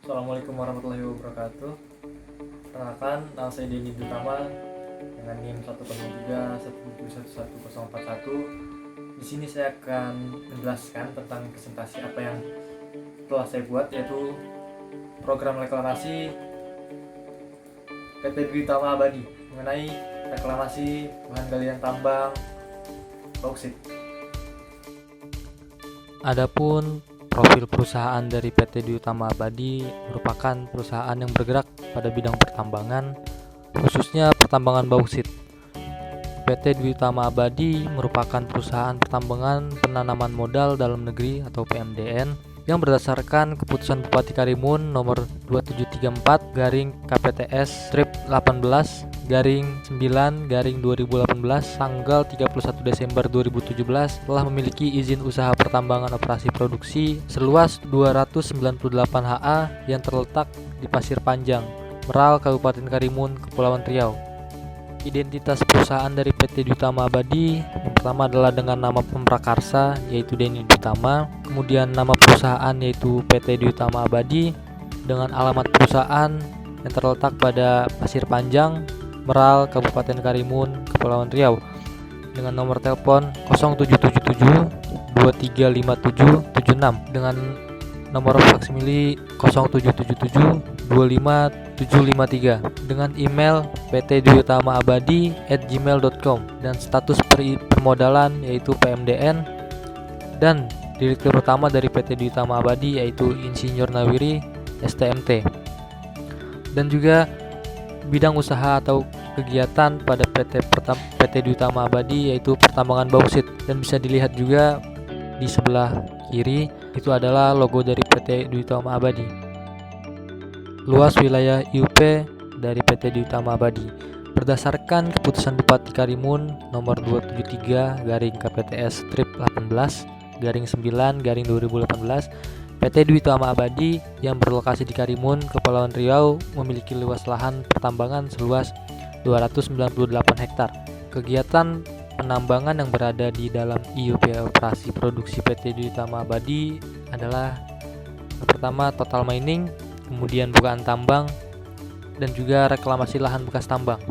Assalamualaikum warahmatullahi wabarakatuh. Perkenalkan, nama saya Denny Dutama dengan NIM 10317711041. Di sini saya akan menjelaskan tentang presentasi apa yang telah saya buat, yaitu program reklamasi PT Dwi Tama Abadi mengenai reklamasi bahan galian tambang bauksit. Adapun profil perusahaan dari PT Dwi Tama Abadi merupakan perusahaan yang bergerak pada bidang pertambangan, khususnya pertambangan bauksit. PT Dwi Tama Abadi merupakan perusahaan pertambangan penanaman modal dalam negeri atau PMDN yang berdasarkan keputusan Bupati Karimun nomor 2734/KPTS/18/9/2018 tanggal 31 Desember 2017 telah memiliki izin usaha pertambangan operasi produksi seluas 298 ha yang terletak di Pasir Panjang, Meral, Kabupaten Karimun, Kepulauan Riau. Identitas perusahaan dari PT Dwi Tama Abadi yang pertama adalah dengan nama pemrakarsa yaitu Denny Dutama, kemudian nama perusahaan yaitu PT Dwi Tama Abadi dengan alamat perusahaan yang terletak pada Pasir Panjang, Meral, Kabupaten Karimun, Kepulauan Riau dengan nomor telepon 0777 235776 dengan nomor faksimili 0777 25753 dengan email ptdwiutamaabadi@gmail.com dan status permodalan yaitu PMDN, dan direktur utama dari PT Dwi Tama Abadi yaitu Insinyur Nawiri STMT. Dan juga bidang usaha atau kegiatan pada PT Dwi Tama Abadi yaitu pertambangan bauksit, dan bisa dilihat juga di sebelah kiri itu adalah logo dari PT Dwi Tama Abadi. Luas wilayah IUP dari PT Dwi Tama Abadi berdasarkan keputusan Bupati Karimun nomor 273/KPTS/18/9/2018, PT Dwi Tama Abadi yang berlokasi di Karimun, Kepulauan Riau memiliki luas lahan pertambangan seluas 298 hektar. Kegiatan penambangan yang berada di dalam IUP operasi produksi PT Dwi Tama Abadi adalah yang pertama total mining, kemudian bukaan tambang, dan juga reklamasi lahan bekas tambang.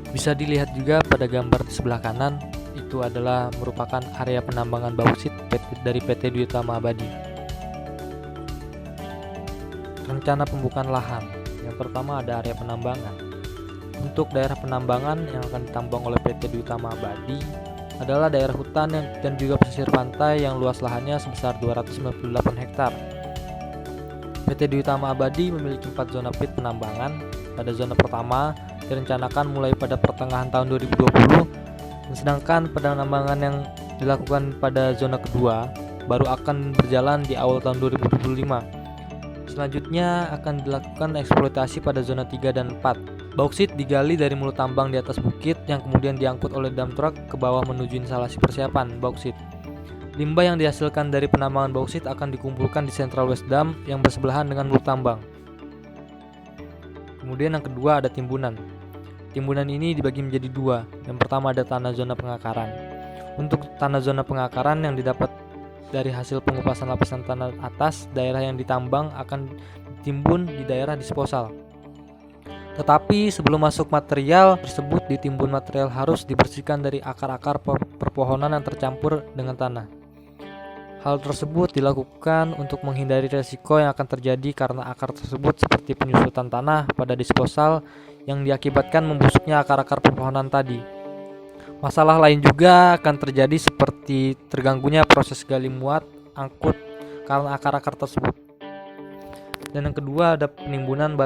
Bisa dilihat juga pada gambar di sebelah kanan, itu adalah merupakan area penambangan bauksit dari PT Dwi Tama Abadi. Rencana pembukaan lahan. Yang pertama ada area penambangan. Untuk daerah penambangan yang akan ditambang oleh PT Dwi Tama Abadi adalah daerah hutan dan juga pesisir pantai yang luas lahannya sebesar 298 hektar. PT Dwi Tama Abadi memiliki 4 zona pit penambangan. Pada zona pertama direncanakan mulai pada pertengahan tahun 2020, dan sedangkan penambangan yang dilakukan pada zona kedua baru akan berjalan di awal tahun 2025. Selanjutnya akan dilakukan eksploitasi pada zona 3 dan 4. Bauksit digali dari mulut tambang di atas bukit yang kemudian diangkut oleh dump truck ke bawah menuju instalasi persiapan bauksit. Limbah yang dihasilkan dari penambangan bauksit akan dikumpulkan di Central West Dam yang bersebelahan dengan mulut tambang. Kemudian yang kedua ada timbunan. Timbunan ini dibagi menjadi dua. Yang pertama ada tanah zona pengakaran. Untuk tanah zona pengakaran yang didapat dari hasil pengupasan lapisan tanah atas, daerah yang ditambang akan ditimbun di daerah disposal. Tetapi sebelum masuk material tersebut, ditimbun material harus dibersihkan dari akar-akar perpohonan yang tercampur dengan tanah. Hal tersebut dilakukan untuk menghindari resiko yang akan terjadi karena akar tersebut seperti penyusutan tanah pada disposal yang diakibatkan membusuknya akar-akar perpohonan tadi. Masalah lain juga akan terjadi seperti terganggunya proses gali muat angkut karena akar-akar tersebut. Dan yang kedua ada penimbunan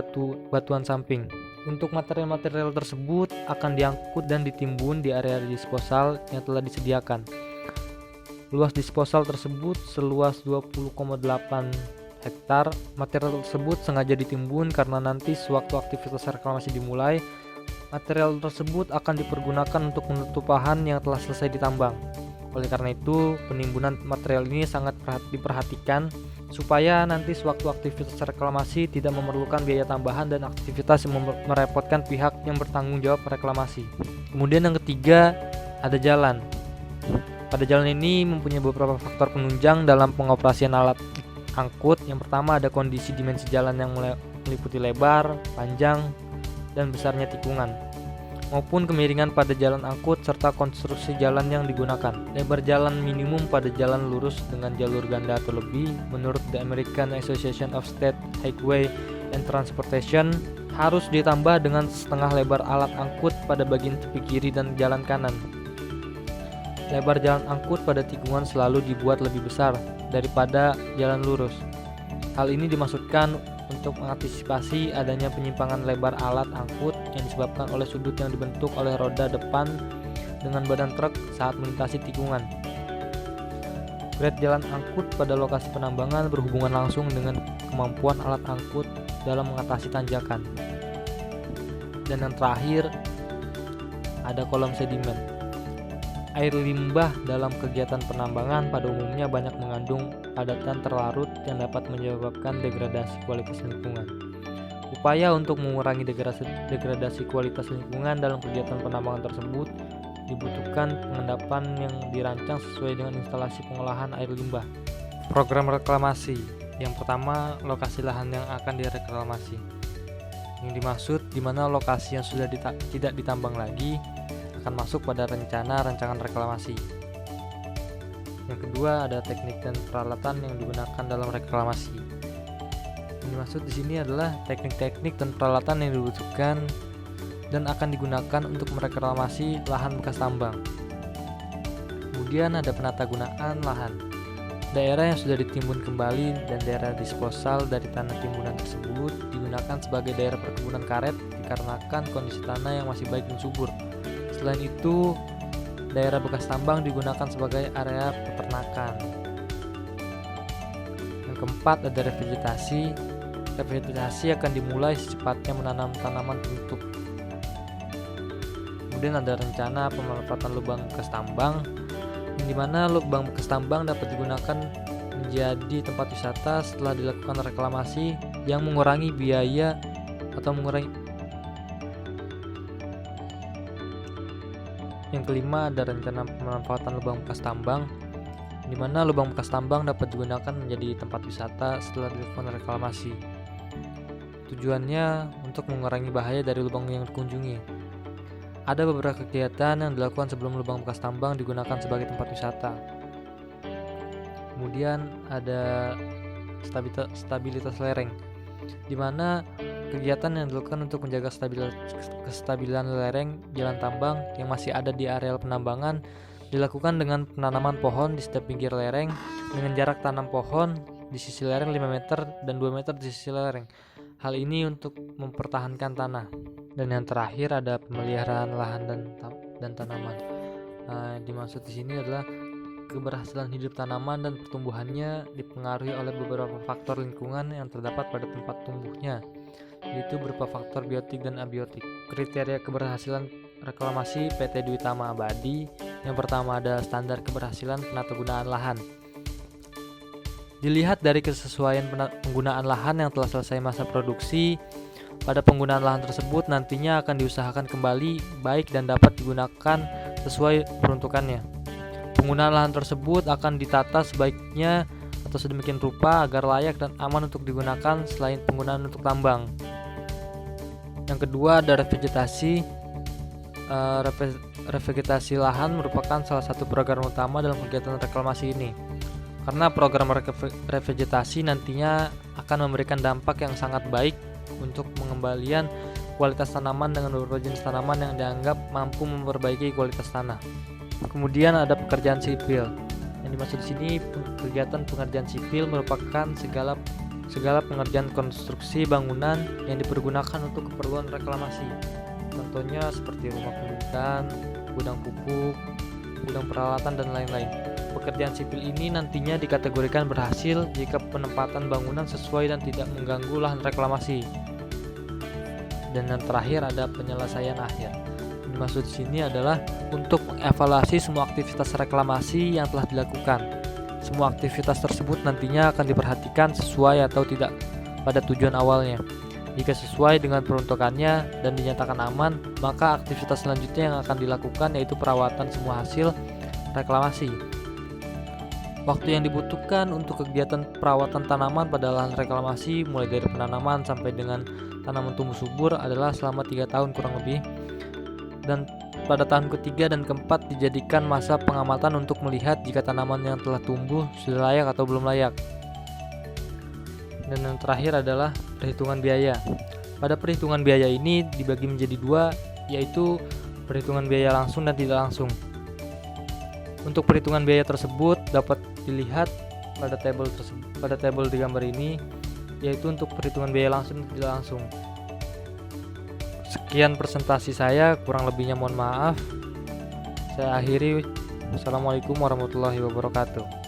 batuan samping. Untuk material-material tersebut akan diangkut dan ditimbun di area disposal yang telah disediakan. Luas disposal tersebut seluas 20,8 hektar. Material tersebut sengaja ditimbun karena nanti sewaktu aktivitas reklamasi dimulai, material tersebut akan dipergunakan untuk menutup lahan yang telah selesai ditambang. Oleh karena itu, penimbunan material ini sangat diperhatikan supaya nanti sewaktu aktivitas reklamasi tidak memerlukan biaya tambahan dan aktivitas yang merepotkan pihak yang bertanggung jawab reklamasi. Kemudian yang ketiga, ada jalan. Pada jalan ini mempunyai beberapa faktor penunjang dalam pengoperasian alat angkut. Yang pertama ada kondisi dimensi jalan yang meliputi lebar, panjang, dan besarnya tikungan, maupun kemiringan pada jalan angkut serta konstruksi jalan yang digunakan. Lebar jalan minimum pada jalan lurus dengan jalur ganda atau lebih menurut the American Association of State Highway and Transportation harus ditambah dengan setengah lebar alat angkut pada bagian tepi kiri dan jalan kanan. Lebar jalan angkut pada tikungan selalu dibuat lebih besar daripada jalan lurus. Hal ini dimaksudkan untuk mengantisipasi adanya penyimpangan lebar alat angkut yang disebabkan oleh sudut yang dibentuk oleh roda depan dengan badan truk saat melintasi tikungan. Grade jalan angkut pada lokasi penambangan berhubungan langsung dengan kemampuan alat angkut dalam mengatasi tanjakan. Dan yang terakhir ada kolom sedimen. Air limbah dalam kegiatan penambangan pada umumnya banyak mengandung padatan terlarut yang dapat menyebabkan degradasi kualitas lingkungan. Upaya untuk mengurangi degradasi kualitas lingkungan dalam kegiatan penambangan tersebut dibutuhkan pengendapan yang dirancang sesuai dengan instalasi pengolahan air limbah. Program reklamasi. Yang pertama, lokasi lahan yang akan direklamasi. Yang dimaksud di mana lokasi yang sudah tidak ditambang lagi akan masuk pada rancangan reklamasi. Yang kedua ada teknik dan peralatan yang digunakan dalam reklamasi. Yang dimaksud di sini adalah teknik-teknik dan peralatan yang dibutuhkan dan akan digunakan untuk mereklamasi lahan bekas tambang. Kemudian ada penatagunaan lahan. Daerah yang sudah ditimbun kembali dan daerah disposal dari tanah timbunan tersebut digunakan sebagai daerah perkebunan karet dikarenakan kondisi tanah yang masih baik dan subur. Selain itu, daerah bekas tambang digunakan sebagai area peternakan. Yang keempat ada revegetasi. Revegetasi akan dimulai secepatnya menanam tanaman penutup. Kemudian ada rencana pemanfaatan lubang bekas tambang, yang dimana lubang bekas tambang dapat digunakan menjadi tempat wisata setelah dilakukan reklamasi yang mengurangi biaya atau mengurangi. Yang kelima ada rencana pemanfaatan lubang bekas tambang, di mana lubang bekas tambang dapat digunakan menjadi tempat wisata setelah dilakukan reklamasi. Tujuannya untuk mengurangi bahaya dari lubang yang dikunjungi. Ada beberapa kegiatan yang dilakukan sebelum lubang bekas tambang digunakan sebagai tempat wisata. Kemudian ada stabilitas lereng, di mana kegiatan yang dilakukan untuk menjaga kestabilan lereng jalan tambang yang masih ada di areal penambangan dilakukan dengan penanaman pohon di setiap pinggir lereng dengan jarak tanam pohon di sisi lereng 5 meter dan 2 meter di sisi lereng. Hal ini untuk mempertahankan tanah. Dan yang terakhir ada pemeliharaan lahan dan tanaman. Dimaksud di sini adalah keberhasilan hidup tanaman dan pertumbuhannya dipengaruhi oleh beberapa faktor lingkungan yang terdapat pada tempat tumbuhnya, yaitu berupa faktor biotik dan abiotik. Kriteria keberhasilan reklamasi PT Dwi Tama Abadi. Yang pertama ada standar keberhasilan penatagunaan lahan. Dilihat dari kesesuaian penggunaan lahan yang telah selesai masa produksi. Pada penggunaan lahan tersebut nantinya akan diusahakan kembali baik dan dapat digunakan sesuai peruntukannya. Penggunaan lahan tersebut akan ditata sebaiknya atau sedemikian rupa agar layak dan aman untuk digunakan selain penggunaan untuk tambang. Yang kedua ada revegetasi. Revegetasi lahan merupakan salah satu program utama dalam kegiatan reklamasi ini. Karena program revegetasi nantinya akan memberikan dampak yang sangat baik untuk pengembalian kualitas tanaman dengan beberapa jenis tanaman yang dianggap mampu memperbaiki kualitas tanah. Kemudian ada pekerjaan sipil. Yang dimaksud di sini kegiatan pengerjaan sipil merupakan segala pengerjaan konstruksi bangunan yang dipergunakan untuk keperluan reklamasi. Contohnya seperti rumah pendidikan, gudang pupuk, gudang peralatan dan lain-lain. Pekerjaan sipil ini nantinya dikategorikan berhasil jika penempatan bangunan sesuai dan tidak mengganggu lahan reklamasi. Dan yang terakhir ada penyelesaian akhir. Yang dimaksud di sini adalah untuk mengevaluasi semua aktivitas reklamasi yang telah dilakukan. Semua aktivitas tersebut nantinya akan diperhatikan sesuai atau tidak pada tujuan awalnya. Jika sesuai dengan peruntukannya dan dinyatakan aman, maka aktivitas selanjutnya yang akan dilakukan yaitu perawatan semua hasil reklamasi. Waktu yang dibutuhkan untuk kegiatan perawatan tanaman pada lahan reklamasi mulai dari penanaman sampai dengan tanaman tumbuh subur adalah selama 3 tahun kurang lebih. Dan pada tahun ketiga dan keempat dijadikan masa pengamatan untuk melihat jika tanaman yang telah tumbuh sudah layak atau belum layak. Dan yang terakhir adalah perhitungan biaya. Pada perhitungan biaya ini dibagi menjadi dua, yaitu perhitungan biaya langsung dan tidak langsung. Untuk perhitungan biaya tersebut dapat dilihat pada tabel di gambar ini, yaitu untuk perhitungan biaya langsung dan tidak langsung. Sekian presentasi saya, kurang lebihnya mohon maaf. Saya akhiri. Wassalamualaikum warahmatullahi wabarakatuh.